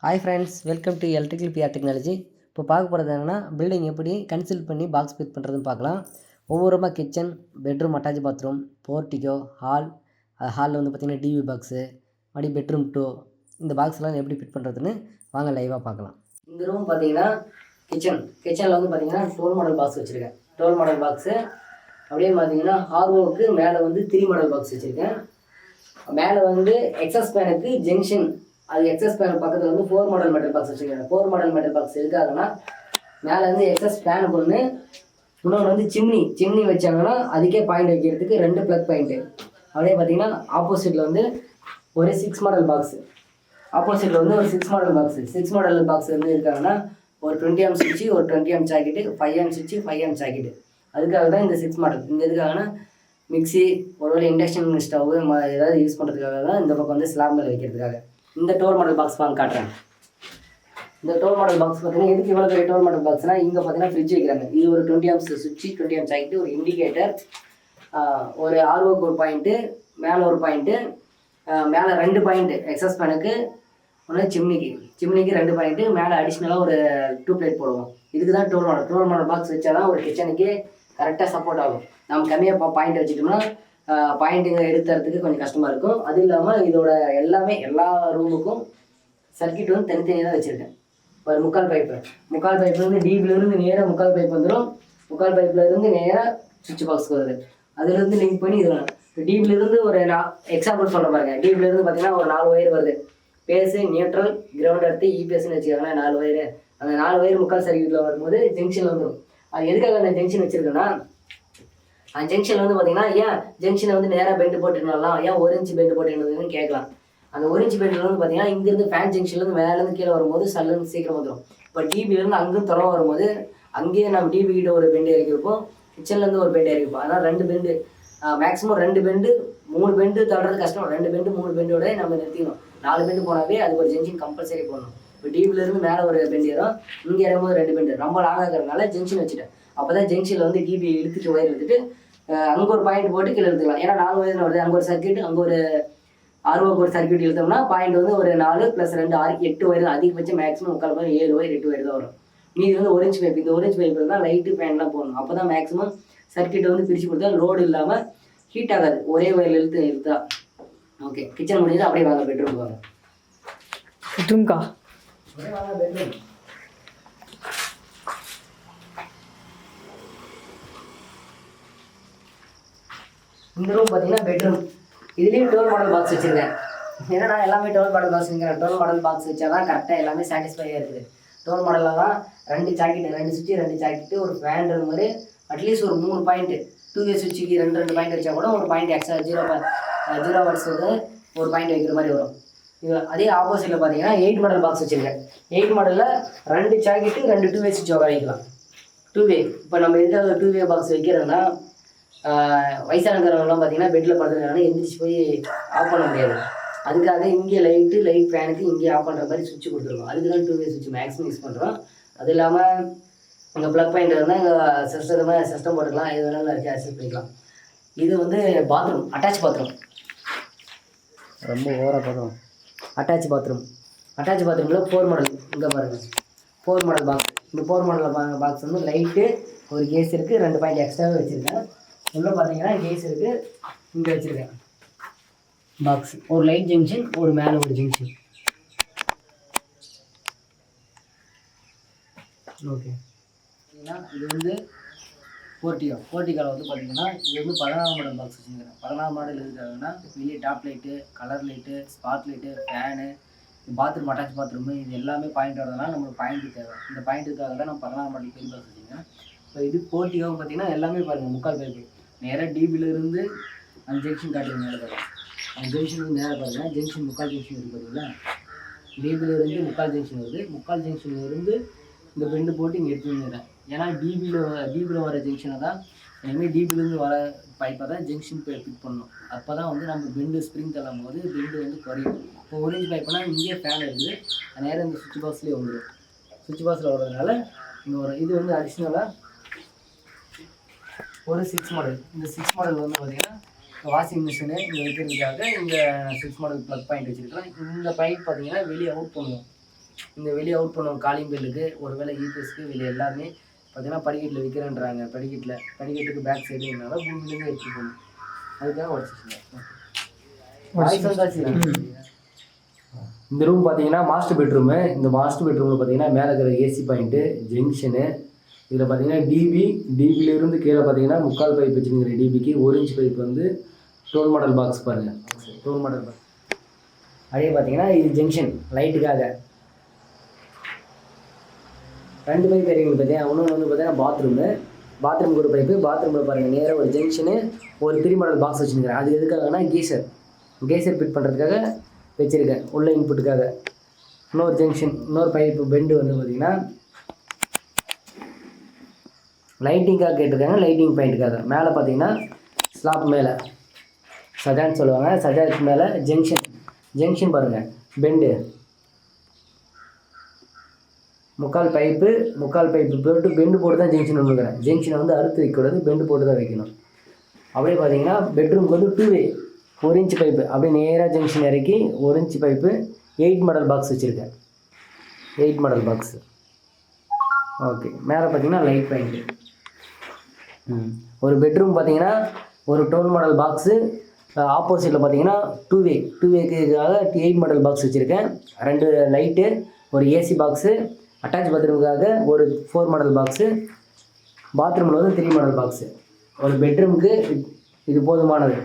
Hi friends, welcome to electrical PR technology. இப்போ பார்க்க போகிறது என்னென்னா, பில்டிங் எப்படி கன்சில் பண்ணி பாக்ஸ் ஃபிட் பண்ணுறதுன்னு பார்க்கலாம். ஒவ்வொரு ரூமாக kitchen, bedroom, attach bathroom, portico, ஹாலில் வந்து பார்த்திங்கன்னா டிவி பாக்ஸு, மறுபடி பெட்ரூம் 2 இந்த பாக்ஸ்லாம் எப்படி ஃபிட் பண்ணுறதுன்னு வாங்க லைவாக பார்க்கலாம். இந்த ரூம் பார்த்திங்கன்னா கிச்சனில் வந்து பார்த்திங்கன்னா 12 மாடல் பாக்ஸ் வச்சுருக்கேன். 12 மாடல் பாக்ஸு அப்படியே பார்த்திங்கன்னா ஹார்வோவுக்கு மேலே வந்து 3 மாடல் பாக்ஸ் வச்சுருக்கேன். மேலே வந்து எக்ஸஸ் ஃபேனுக்கு ஜங்ஷன், அது எக்ஸஸ் ஃபேன் பக்கத்தில் வந்து 4 மாடல் மெட்டல் பாக்ஸ் வச்சுருக்காங்க. 4 மாடல் மெட்டல் பாக்ஸ் எதுக்காகனா, மேலே வந்து எக்ஸஸ் ஃபேனுக்கு ஒன்று, இன்னொன்று வந்து சிம்னி வச்சாங்கன்னா அதுக்கே பாயிண்ட் வைக்கிறதுக்கு 2 ப்ளக் பாயிண்ட்டு. அப்படியே பார்த்தீங்கன்னா ஆப்போசிட்டில் வந்து ஒரு 6 மாடல் பாக்ஸு, ஆப்போசிட்டில் வந்து ஒரு 6 மாடல் பாக்ஸு. 6 மாடல் பாக்ஸ் வந்து இருக்காங்கன்னா ஒரு 20 ஆம் சுவிட்சு, ஒரு 20 ஆம் சாக்கெட்டு, 5 ஆம் சுவிட்சு, 5 ஆம் சாக்கெட்டு. அதுக்காக தான் இந்த 6 மாடல். இந்த எதுக்காகனா மிக்சி, ஒருவேளை இண்டக்ஷன் ஸ்டவ் ஏதாவது யூஸ் பண்ணுறதுக்காக தான் இந்த பக்கம் வந்து ஸ்லாப் மேலே வைக்கிறதுக்காக. இந்த 12 மாடல் பாக்ஸ் வாங்க காட்டுறேன். இந்த 12 மாடல் பாக்ஸ் பார்த்தீங்கன்னா எதுக்கு இவ்வளோ பெரிய 12 மாடல் பாக்ஸ்னால், இங்கே பார்த்தீங்கன்னா ஃப்ரிட்ஜ் வைக்கிறாங்க. இது ஒரு 20 ஆம்ஸ் சுவிட்சு, 20 ஆம்ஸ் சாக்கெட்டு, ஒரு இண்டிகேட்டர், ஒரு ஆர்ஓக்கு ஒரு பாயிண்ட்டு, மேலே ஒரு பாயிண்ட்டு, மேலே 2 பாயிண்ட்டு எக்ஸஸ் ஃபேனுக்கு, ஒன்று சிம்னிக்கு 2 பாயிண்ட்டு, மேலே அடிஷ்னலாக ஒரு 2 பிளேட் போடுவோம். இதுக்கு தான் 12 மாடல் பாக்ஸ் வச்சா தான் ஒரு கிச்சனுக்கு கரெக்டாக சப்போர்ட் ஆகும். நம்ம கம்மியாக பாயிண்ட் வச்சுட்டோம்னா பாயிண்ட்டுங்க எடுத்துறதுக்கு கொஞ்சம் கஷ்டமாக இருக்கும். அது இல்லாமல் இதோட எல்லா ரூமுக்கும் சர்க்கியூட் வந்து தனித்தனியாக தான் வச்சுருக்கேன். ஒரு முக்கால் பைப்லேருந்து டிபிலேருந்து நேராக முக்கால் பைப் வந்துடும். முக்கால் பைப்லேருந்து நேராக சுவிட்ச் பாக்ஸ்க்கு வருது. அதுலேருந்து லிங்க் பண்ணி இது டிபிலேருந்து ஒரு எக்ஸாம்பிள் சொல்கிற பாருங்க. டிபிலேருந்து பார்த்தீங்கன்னா ஒரு 4 ஒயர் வருது. பேஸு, நியூட்ரல், கிரவுண்ட் எடுத்து இபிஎஸ்ன்னு வச்சுக்காங்கன்னா 4 ஒயரு. அந்த 4 ஒயர் முக்கால் சர்க்கியூட்டில் வரும்போது ஜங்ஷன் வந்துடும். அது எதுக்காக அந்த ஜங்ஷன் வச்சுருக்கேன்னா, அந்த ஜங்ஷனில் வந்து பார்த்தீங்கன்னா ஏன் ஜங்ஷனை வந்து நேராக பெண்டு போட்டுருந்தாலாம், ஏன் 1 இன்ச் பெண்டு போட்டுருந்ததுன்னு கேட்கலாம். அந்த 1 இன்ச் பெண்டில் வந்து பார்த்தீங்கன்னா இங்கேருந்து ஃபேன் ஜங்ஷன்லேருந்து மேலேருந்து கீழே வரும்போது சல்லுன்னு சீக்கிரம் வந்துடும். இப்போ டிபிலேருந்து அங்கேயும் தொலை வரும்போது அங்கேயே நம்ம டிபி கிட்ட ஒரு பெண்டு இறக்கி வைப்போம், கிச்சன்லேருந்து ஒரு பெண்டு இறக்கி வைப்போம். அதனால் 2 பெண்டு, மேக்ஸிமம் 2 பெண்டு, 3 பெண்டு தள்ளுறது கஷ்டம். 2 பெண்டு 3 பெண்டோட நம்ம நிறுத்திக்கணும். 4 பெண்டு போனாவே அதுக்கு ஒரு ஜங்ஷன் கம்பல்சரி போடணும். இப்போ டிபிலேருந்து மேலே ஒரு பெண்டு ஏறும், இங்கே இறங்கும்போது 2 பெண்டு. ரொம்ப லாங்காக இருக்கிறதுனால ஜங்ஷன் வச்சுட்டேன். அப்போ தான் ஜங்ஷனில் வந்து டிபி இழுத்துட்டு ஒயர் எடுத்துட்டு அங்கே ஒரு பாயிண்ட் போட்டு கீழே எடுத்துக்கலாம். ஏன்னா 4 ஒயர் வருது, அங்கே ஒரு சர்க்கியூட், அங்கே ஒரு ஆர்ஓக்கு ஒரு சர்க்கியூட் இழுத்தோம்னா பாயிண்ட் வந்து ஒரு 4 + 2 6 8 ஒயர் தான். அதிகபட்சம் மேக்ஸிமம் முக்கால் 7 ஒயர் 8 ஒயர் தான் வரும். மீதி வந்து 1 இன்ச் பைப். இந்த 1 இன்ச் பைப்பில் தான் லைட்டு ஃபேன்லாம் போடணும். அப்போ தான் மேக்ஸிமம் சர்க்கியூட்டை வந்து பிரித்து கொடுத்தா லோடு இல்லாமல் ஹீட் ஆகாது. ஒரே ஒயரில் இழுத்தா. ஓகே, கிச்சன் முடிஞ்சது. அப்படியே வாங்க பெட்ரூம் வாங்க. பெட்ரூம்க்கா வாங்க பெட்ரூம். இந்த ரூம் பார்த்தீங்கன்னா பெட்ரூம். இதுலேயும் 12 மாடல் பாக்ஸ் வச்சுருக்கேன். ஏன்னா நான் எல்லாமே 12 மாடல் பாக்ஸ் வைக்கிறேன். 12 மாடல் பாக்ஸ் வச்சா தான் கரெக்டாக எல்லாமே சாட்டிஸ்ஃபையாக இருக்குது. 12 மாடலில் தான் 2 சாக்கெட்டு, 2 சுவிட்சு, 2 சாக்கெட்டு, ஒரு ஃபேன் மாதிரி அட்லீஸ்ட் ஒரு 3 பாயிண்ட்டு. 2A சுவிட்சுக்கு 2 பாயிண்ட் வச்சா கூட ஒரு பாயிண்ட் எக்ஸ்ட்ரா 0 வாட்ஸ் வந்து ஒரு பாயிண்ட் வைக்கிற மாதிரி வரும். இது அதே ஆப்போசிட்டில் பார்த்தீங்கன்னா 8 மாடல் பாக்ஸ் வச்சுருக்கேன். 8 மாடலில் 2 சாக்கெட்டு, 2 2A சுவிட்ச் வைக்கலாம். 2A இப்போ நம்ம எதுக்காக 2A பாக்ஸ் வைக்கிறோன்னா, வயசானவங்கலாம் பார்த்தீங்கன்னா பெட்டில் படுத்துருக்காங்கன்னா எந்திரிச்சு போய் ஆஃப் பண்ண முடியாது. அதுக்காக இங்கே லைட் ஃபேனுக்கு இங்கே ஆஃப் பண்ணுற மாதிரி சுவிட்ச் கொடுத்துருக்கோம். அதுக்கு தான் 2A சுவிட்ச் மேக்ஸிமம் யூஸ் பண்ணுறோம். அது இல்லாமல் இங்கே ப்ளக் பாயிண்ட் இருந்தால் இங்கே சிஸ்டம் போட்டுக்கலாம், எது வேணாலும் இருக்குது, அட்ஜஸ்ட் பண்ணிக்கலாம். இது வந்து பாத்ரூம், அட்டாச் பாத்ரூம். ரொம்ப ஓவராக பார்க்குறோம். அட்டாச் பாத்ரூமில் 4 மாடல். இங்கே பாருங்கள், 4 மாடல் பாக்ஸ். இந்த 4 மாடல் பாக்ஸ் வந்து லைட்டு, ஒரு கேஸ் இருக்குது, 2 பாயிண்ட் எக்ஸ்ட்ராவே வச்சுருக்கேன். உள்ளே பார்த்தீங்கன்னா கேஸ் இருக்குது, இங்கே வச்சுருக்கேன் பாக்ஸ். ஒரு லைட் ஜங்ஷன், ஒரு மேலே ஒரு ஜங்ஷன். ஓகே, இது வந்து போர்ட்டிகாவில் வந்து பார்த்தீங்கன்னா இது வந்து 14 மாடல் பாக்ஸ் வச்சுருக்கிறேன். 14 மாடல் இருக்காங்கன்னா வெளியே top light, colour light, spot light, fan, bathroom, attach bathroom, இது எல்லாமே பாயிண்ட் வரதுனால நம்மளுக்கு பாயிண்ட்டு தேவை. இந்த பாயிண்ட்டுக்காக தான் நம்ம 14 மாடல் பெரிய பாக்ஸ் வச்சுருக்கேன். இப்போ இது போர்ட்டிகாவும் பார்த்தீங்கன்னா எல்லாமே பாருங்கள் முக்கால் பைப்பு. நேராக டிபிலேருந்து அந்த ஜங்ஷன் காட்டுறது மேலே பாருங்கள். அந்த ஜங்ஷன் வந்து நேராக பாருங்கள், ஜங்ஷன் முக்கால் ஜங்ஷன் இருக்குது பார்த்தீங்களா. டிபிலேருந்து முக்கால் ஜங்ஷன் வருது. முக்கால் ஜங்ஷன்லேருந்து இந்த பெண்டு போட்டு இங்கே எடுத்து வந்துடுறேன். ஏன்னா டிபியில் வர ஜங்ஷனை தான் இனிமேல் டிபிலேருந்து வர பைப்பை தான் ஜங்ஷன் ஃபிட் பண்ணணும். அப்போ தான் வந்து நம்ம பெண்டு ஸ்ப்ரிங் தள்ளும் போது பெண்டு வந்து குறையும். இப்போ 1 இன்ச் பைப்புனா இங்கேயே ஃபேன் இருக்குது, நேராக இந்த சுவிட்ச் பாக்ஸ்லேயே வந்துடும். சுவிட்ச் பாக்ஸில் வர்றதுனால இங்கே வரும். இது வந்து அடிஷ்னலாக ஒரு 6 மாடல். இந்த 6 மாடல் வந்து பார்த்தீங்கன்னா வாஷிங் மிஷினு இங்கே வைக்கிறதுக்காக இந்த 6 மாடல் ப்ளக் பாயிண்ட் வச்சுருக்கேன். இந்த பைப் பார்த்தீங்கன்னா வெளியே அவுட் பண்ணுவோம். இந்த வெளியே அவுட் பண்ணுவோம் காலிங் பெல்லுக்கு, ஒருவேளை ஈபிஎஸ்க்கு வெளியே எல்லாமே பார்த்தீங்கன்னா படிக்கட்டில் விற்கிறேன்றாங்க. படிக்கட்டுக்கு பேக் சைடு என்னால் பூமியிலேருந்து எடுத்துகிட்டு போகணும். அதுக்காக உடச்சிச்சிங்க. இந்த ரூம் பார்த்தீங்கன்னா மாஸ்டர் பெட்ரூமு. இந்த மாஸ்டர் பெட்ரூமில் பார்த்தீங்கன்னா மேலே இருக்கிற ஏசி பாயிண்ட்டு, ஜங்ஷனு, இதில் பார்த்தீங்கன்னா டிபியிலேருந்து கீழே பார்த்தீங்கன்னா 3/4 பைப் வச்சுருக்கிற டிபிக்கு 1 இன்ச் பைப் வந்து டோல் மாடல் பாக்ஸ் பாருங்கள். டோல் மாடல் பாக்ஸ் அப்படியே பார்த்தீங்கன்னா இது ஜங்ஷன் லைட்டுக்காக 2 பைப் இறங்கி பார்த்தீங்கன்னா இன்னொன்று வந்து பார்த்தீங்கன்னா பாத்ரூமுக்கு ஒரு பைப்பு. பாத்ரூமில் பாருங்கள் நேராக ஒரு ஜங்ஷனு, ஒரு 3 மாடல் பாக்ஸ் வச்சுருக்கிறேன். அது எதுக்காகனா கீசர் ஃபிட் பண்ணுறதுக்காக வச்சுருக்கேன், உள்ள இன்புட்டுக்காக. இன்னொரு ஜங்ஷன், இன்னொரு பைப்பு பெண்டு வந்து பார்த்திங்கன்னா லைட்டிங்காக கேட்டிருக்காங்க, லைட்டிங் பாயிண்ட்டுக்காக. மேலே பார்த்தீங்கன்னா ஸ்லாப் மேலே சஜான்னு சொல்லுவாங்க, சஜாக்கு மேலே ஜங்ஷன் பாருங்கள் பெண்டு, 3/4 பைப்பு போட்டு பெண்டு போட்டு தான் ஜங்ஷன் வந்துருக்கிறேன். ஜங்ஷனை வந்து அறுத்து வைக்கக்கூடாது, பெண்டு போட்டு தான் வைக்கணும். அப்படியே பார்த்தீங்கன்னா பெட்ரூமுக்கு வந்து 2 வே 1 இன்ச் பைப்பு அப்படியே நேராக ஜங்ஷன் இறக்கி 1 இன்ச் பைப்பு 8 மாடல் பாக்ஸ் வச்சுருக்கேன். 8 மாடல் பாக்ஸு. ஓகே, மேலே பார்த்தீங்கன்னா லைட் பாயிண்ட்டு. ஒரு பெட்ரூம் பார்த்தீங்கன்னா ஒரு டோன் மாடல் பாக்ஸு, ஆப்போசிட்டில் பார்த்தீங்கன்னா 2 வேக்காக 8 மாடல் பாக்ஸ் வச்சுருக்கேன். 2 லைட்டு, ஒரு ஏசி பாக்ஸு, அட்டாச் பாத்ரூமுக்காக ஒரு 4 மாடல் பாக்ஸு, பாத்ரூமில் வந்து 3 மாடல் பாக்ஸு. ஒரு பெட்ரூமுக்கு இது போதுமானது.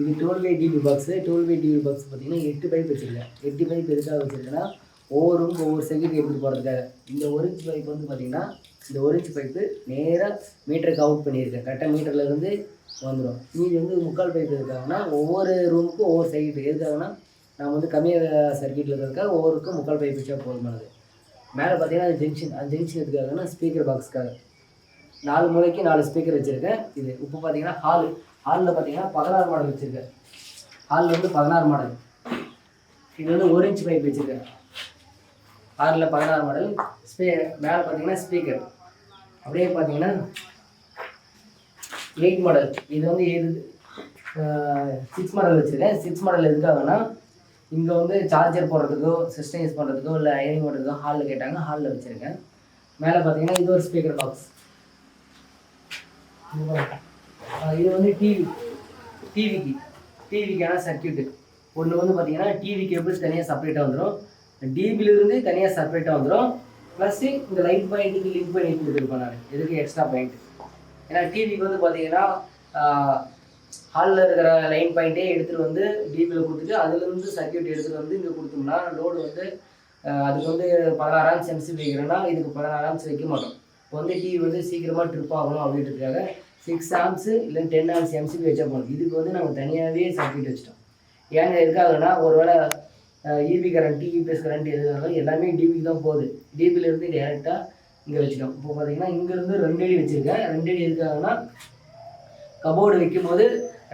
இது 12 வே டிவி பாக்ஸு. 12 வே டிவி பாக்ஸ் பார்த்தீங்கன்னா 8 பைப் வச்சுருக்கேன். 8 பைப் எதுக்காக வச்சுருக்கேன்னா ஒவ்வொரு ரூமுக்கு ஒவ்வொரு செக்யூரிட்டி எடுத்துகிட்டு போகிறதுக்காக. இந்த 1 இன்ச் பைப் வந்து பார்த்திங்கன்னா இந்த 1 இன்ச் பைப்பு நேராக மீட்டருக்கு அவுட் பண்ணியிருக்கேன். கரெக்டாக மீட்டர்லேருந்து வந்துடும். மீதி வந்து 3/4 பைப் எதுக்காகனா ஒவ்வொரு ரூமுக்கும் ஒவ்வொரு செக்யூரிட்டி எதுக்காகனா நம்ம வந்து கம்மியாக சர்க்கியூட்டில் இருக்கிறதுக்காக ஒவ்வொருக்கும் 3/4 பைப் வச்சா போதுமானது. மேலே பார்த்தீங்கன்னா அது ஜங்ஷன் எதுக்காகனா ஸ்பீக்கர் பாக்ஸ்க்காக. 4 மூலைக்கு 4 ஸ்பீக்கர் வச்சுருக்கேன். இது இப்போ பார்த்தீங்கன்னா ஹாலில் பார்த்தீங்கன்னா 16 மாடல் வச்சுருக்கேன். ஹாலில் வந்து 16 மாடல். இது வந்து 1 இன்ச் பைப் வச்சுருக்கேன். ஹாலில் 16 மாடல். மேலே பார்த்தீங்கன்னா ஸ்பீக்கர். அப்படியே பார்த்தீங்கன்னா 8 மாடல். இது வந்து 6 மாடல் வச்சுருக்கேன். 6 மாடல் எதுக்காகனா இங்கே வந்து சார்ஜர் போடுறதுக்கோ சிஸ்டம் யூஸ் பண்ணுறதுக்கோ இல்லை ஐரிங் பண்ணுறதுக்கோ ஹாலில் கேட்டாங்க, ஹாலில் வச்சுருக்கேன். மேலே பார்த்தீங்கன்னா இது ஒரு ஸ்பீக்கர் பாக்ஸ். இது வந்து டிவிக்கான சர்க்கியூட்டு. ஒன்று வந்து பார்த்தீங்கன்னா டிவி கேபிள்ஸ் தனியாக செப்பரேட்டாக வந்துடும், டிபியிலிருந்து தனியாக செப்பரேட்டாக வந்துடும். ப்ளஸ்ஸு இந்த லைட் பாயிண்ட்டுக்கு லிங்க் பண்ணி கொடுத்துருப்பேன் நான். எதுக்கு எக்ஸ்ட்ரா பாயிண்ட்டு, ஏன்னா டிவிக்கு வந்து பார்த்தீங்கன்னா ஹாலில் இருக்கிற லைன் பாயிண்ட்டே எடுத்துகிட்டு வந்து டிபியில் கொடுத்துட்டு அதுலேருந்து சர்க்கியூட் எடுத்துகிட்டு வந்து இங்கே கொடுத்தோம்னா லோடு வந்து அதுக்கு வந்து 16 ஆம்ஸ் எம்சிபி வைக்கிறேன்னா இதுக்கு 16 ஆம்ஸ் வைக்க மாட்டோம். இப்போ வந்து டிவி வந்து சீக்கிரமாக ட்ரிப் ஆகணும் அப்படின்றதுக்காக 6 ஆம்ஸு இல்லை 10 ஆம்ஸ் எம்சிபி வச்சா போகணும். இதுக்கு வந்து நம்ம தனியாகவே சர்க்கியூட் வச்சிட்டோம். ஏங்க எதுக்காகனா ஒருவேளை இபி கரண்ட் இபிஎஸ் கரண்ட் எது இருந்தாலும் எல்லாமே டிபிக்கு தான் போகுது. டிபியிலேருந்து டேரெக்டாக இங்கே வச்சுட்டோம். இப்போ பார்த்தீங்கன்னா இங்கேருந்து 2 அடி வச்சுருக்கேன். 2 அடி எதுக்காகனா கபோர்டு வைக்கும்போது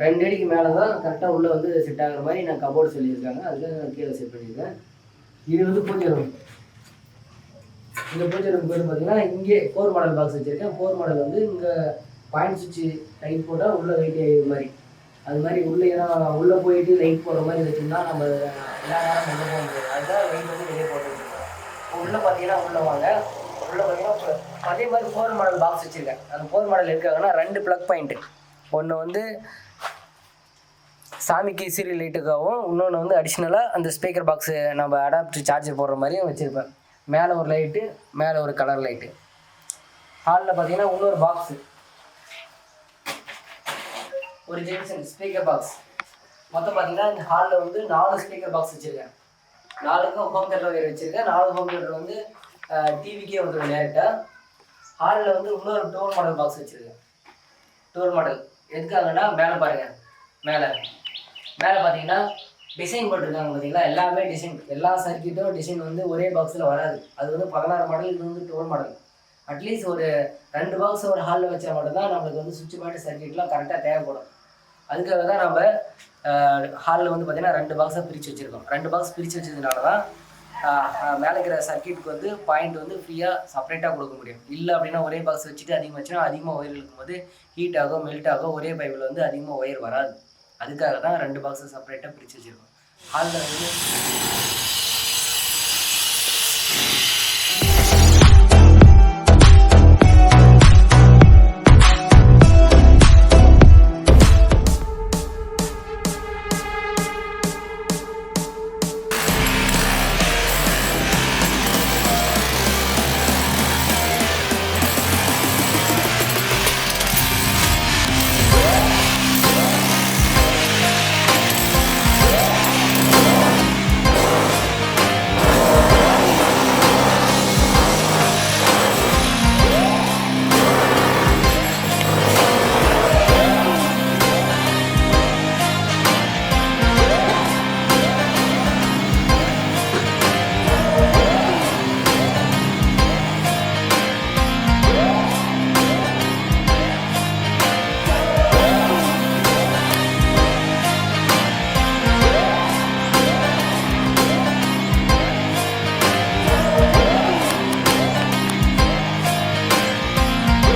2 அடிக்கு மேலே தான் கரெக்டாக உள்ளே வந்து செட் ஆகிற மாதிரி நான் கபோர்டு சொல்லியிருக்காங்க. அதுக்காக நான் கீழே செட் பண்ணியிருக்கேன். இது வந்து பூஜை ரூம். இந்த பூஜை ரூம் வந்து பார்த்தீங்கன்னா இங்கே 4 மாடல் பாக்ஸ் வச்சுருக்கேன். 4 மாடல் வந்து இங்கே பாயிண்ட் சுவிட்சு லைட் போட்டால் உள்ளே லைட் ஆகிற மாதிரி, அது மாதிரி உள்ளே ஏன்னா உள்ளே போயிட்டு லைட் போடுற மாதிரி வச்சுருந்தா நம்ம எல்லா நேரம் உள்ளே போக முடியாது. அதுதான் லைட் வந்து வெளியே போட்டு வச்சுருக்கோம். உள்ளே பார்த்தீங்கன்னா உள்ளே வாங்க. உள்ளே பார்த்தீங்கன்னா அதே மாதிரி 4 மாடல் பாக்ஸ் வச்சுருக்கேன். அந்த 4 மாடல் இருக்காங்கன்னா 2 ப்ளக் பாயிண்ட்டு. ஒன்று வந்து சாமிக்கு சீரியல் லைட்டுக்காகவும், இன்னொன்று வந்து அடிஷ்னலாக அந்த ஸ்பீக்கர் பாக்ஸு நம்ம அடாப்டர் சார்ஜர் போடுற மாதிரியும் வச்சுருப்பேன். மேலே ஒரு லைட்டு, மேலே ஒரு கலர் லைட்டு. ஹாலில் பார்த்தீங்கன்னா இன்னொரு பாக்ஸு, ஒரு ஜென்சன் ஸ்பீக்கர் பாக்ஸ். மொத்தம் பார்த்தீங்கன்னா இந்த ஹாலில் வந்து 4 ஸ்பீக்கர் பாக்ஸ் வச்சுருக்கேன். 4க்கும் ஹோம் தேட்டர் வேறு வச்சுருக்கேன். 4 ஹோம் தேட்டர் வந்து டிவிக்கே வந்துடும் டேரெக்டாக. ஹாலில் வந்து இன்னொரு டோர் மாடல் பாக்ஸ் வச்சுருக்கேன். டோர் மாடல் எதுக்காகனா மேலே பாருங்கள், மேலே பார்த்தீங்கன்னா டிசைன் போட்டிருக்காங்க பார்த்தீங்களா, எல்லாமே டிசைன், எல்லா சர்க்கியூட்டும் டிசைன் வந்து ஒரே பாக்ஸில் வராது. அது வந்து 16 மாடல், இது வந்து 12 மாடல். அட்லீஸ்ட் ஒரு 2 பாக்ஸ் ஒரு ஹாலில் வச்சா மட்டும்தான் நம்மளுக்கு வந்து சுவிட்ச் பாயிண்ட் சர்க்கியூட்லாம் கரெக்டாக தேவைப்படும். அதுக்காக தான் நம்ம ஹாலில் வந்து பார்த்திங்கன்னா 2 பாக்ஸாக பிரித்து வச்சுருக்கோம். 2 பாக்ஸ் பிரித்து வச்சதுனால தான் மேலே இருக்கிற சர்க்கியூட்டுக்கு வந்து பாயிண்ட் வந்து ஃப்ரீயாக செப்பரேட்டாக கொடுக்க முடியும். இல்லை அப்படின்னா ஒரே பாக்ஸ் வச்சுட்டு அதிகமாக வச்சுன்னா அதிகமாக ஒயர் இருக்கும்போது ஹீட் ஆகும், மெல்ட் ஆகும், ஒரே பைப்பில் வந்து அதிகமாக ஒயர் வராது. அதுக்காக தான் 2 பாக்ஸை செப்பரேட்டாக பிரித்து வச்சுருக்கோம். ஹாலில் வந்து